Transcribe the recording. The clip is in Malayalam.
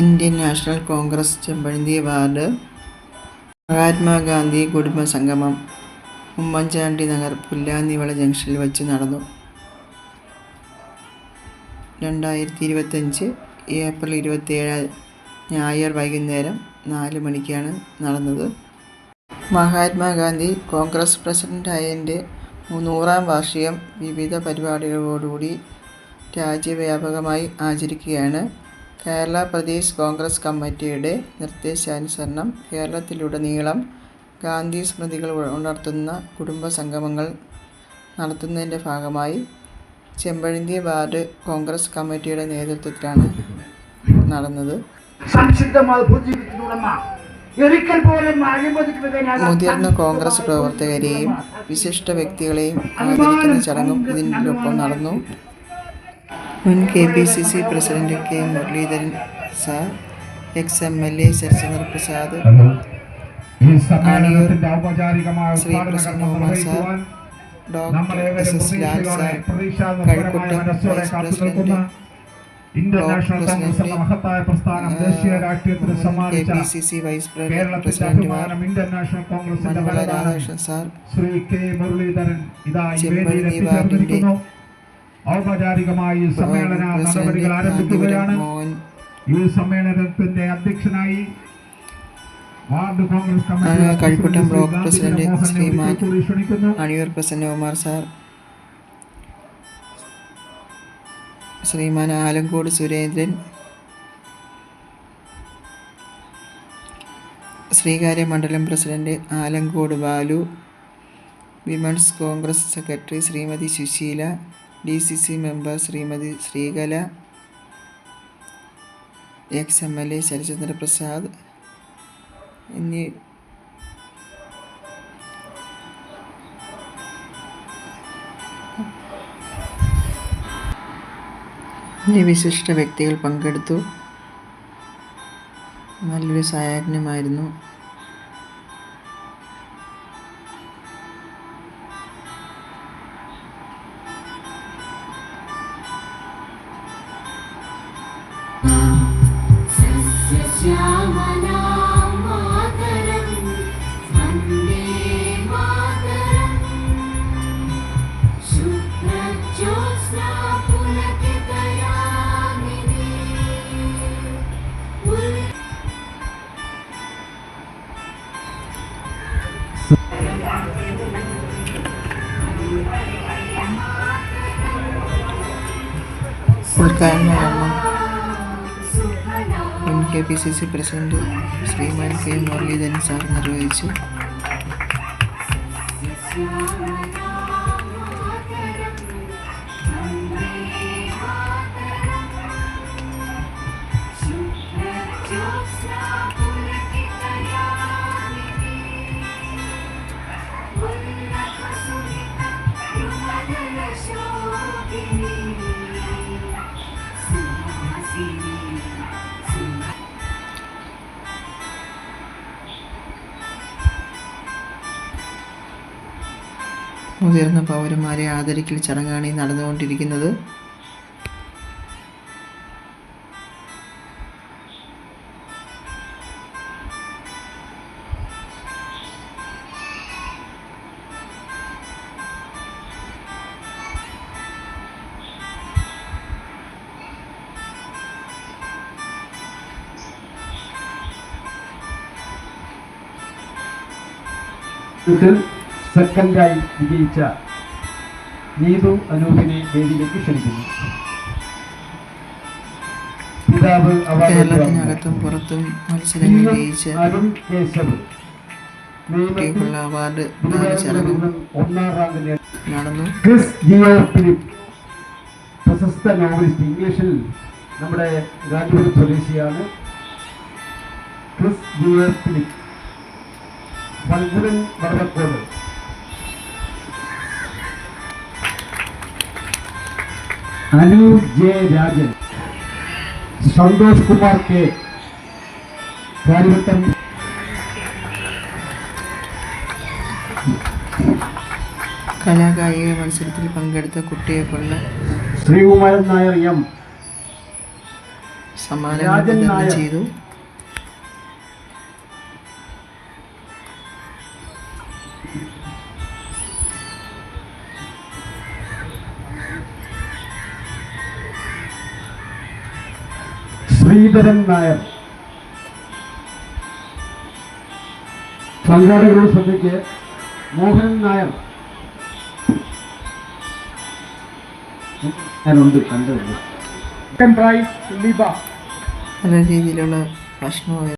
Indian national Congress Chempazhanthi ward Mahatma Gandhi കുടുംബ സംഗമം ഉമ്മൻചാണ്ടി നഗർ പുല്ലാനിവള ജംഗ്ഷനിൽ വച്ച് നടന്നു. 2025 ഏപ്രിൽ 27 ഞായർ വൈകുന്നേരം 4 മണിക്കാണ് നടന്നത്. മഹാത്മാഗാന്ധി കോൺഗ്രസ് പ്രസിഡൻ്റായതിൻ്റെ 100-ാം വാർഷികം വിവിധ പരിപാടികളോടുകൂടി രാജ്യവ്യാപകമായി ആചരിക്കുകയാണ്. കേരള പ്രദേശ് കോൺഗ്രസ് കമ്മിറ്റിയുടെ നിർദ്ദേശാനുസരണം കേരളത്തിലുടനീളം ഗാന്ധി സ്മൃതികൾ ഉണർത്തുന്ന കുടുംബ സംഗമങ്ങൾ നടത്തുന്നതിൻ്റെ ഭാഗമായി ചെമ്പഴന്തി വാർഡ് കോൺഗ്രസ് കമ്മിറ്റിയുടെ നേതൃത്വത്തിലാണ് നടന്നത്. മുതിർന്ന കോൺഗ്രസ് പ്രവർത്തകരെയും വിശിഷ്ട വ്യക്തികളെയും ആദരിക്കുന്ന ചടങ്ങും ഇതിനൊപ്പം നടന്നു. മുൻ KPCC president K. Muraleedharan sir, ex-MLA Sarathchandra Prasad, Aniyoor Shri Prasannakumar sir, doctor SS Lal sir, Kazhakoottam vice president, block president, KPCC vice പ്രസിഡന്റുമാർ മണവള രാധാകൃഷ്ണൻ സാർ, ചെമ്പഴന്തി വാർഡിൻ്റെ ഔപചാരികമായി സമ്മേളന നടപടികൾ ആരംഭിക്കുകയാണ്. ഈ സമ്മേളനത്തിന്റെ അധ്യക്ഷനായി ward Congress committee Kazhakoottam block president Sriman Aniyoor Prasannakumar sir, Sriman Alamcode Surendran, Sreekarya മണ്ഡലം president Alamcode Balu, women's Congress secretary Srimathi Susheela, DCC member Srimathi Sreekala, ex-MLA Sarathchandra Prasad എന്നീ വിശിഷ്ട വ്യക്തികൾ പങ്കെടുത്തു. നല്ലൊരു സായാഹ്നമായിരുന്നു. ഉദ്ഘാടന കർമ്മം മുൻ KPCC പ്രസിഡന്റ് ശ്രീമാൻ K. മുരളീധരൻ സാർ നിർവഹിച്ചു. മുതിർന്ന പൗരന്മാരെ ആദരിക്കൽ ചടങ്ങാണ് നടന്നുകൊണ്ടിരിക്കുന്നത്. സെക്കൻഡായി വിജയിച്ച നീതു അനൂപിനെ വേദിയിലേക്ക് ക്ഷണിക്കുന്നു. പിതാവ് കേരളത്തിനകത്തും പുറത്തും മത്സരങ്ങളിൽ ജയിച്ച കുട്ടികൾക്കുള്ള അവാർഡ് ചടങ്ങും നടന്നു. പ്രശസ്ത നോവലിസ്റ്റ്, ഇംഗ്ലീഷിൽ നമ്മുടെ രാജ്പുരം സ്വദേശിയാണ്. Chris Jio Philip, Phalgunan Vadavacode. Anu J. Rajan, Santhosh Kumar K. Kariavattom. കലാകായിക മത്സരത്തിൽ പങ്കെടുത്ത കുട്ടികൾക്കുള്ള ശ്രീകുമാരൻ നായർ M. സമ്മാനങ്ങൾ രാജൻ വിതരണം നായർ. ചെയ്തു. ശ്രീധരൻ നായർ. സംഘാടകരുടെ ശ്രദ്ധയ്ക്ക് മോഹനൻ നായർ ഞാനുണ്ട് കണ്ടുണ്ട്. Second prize Liba. പല രീതിയിലുള്ള ഭക്ഷണവും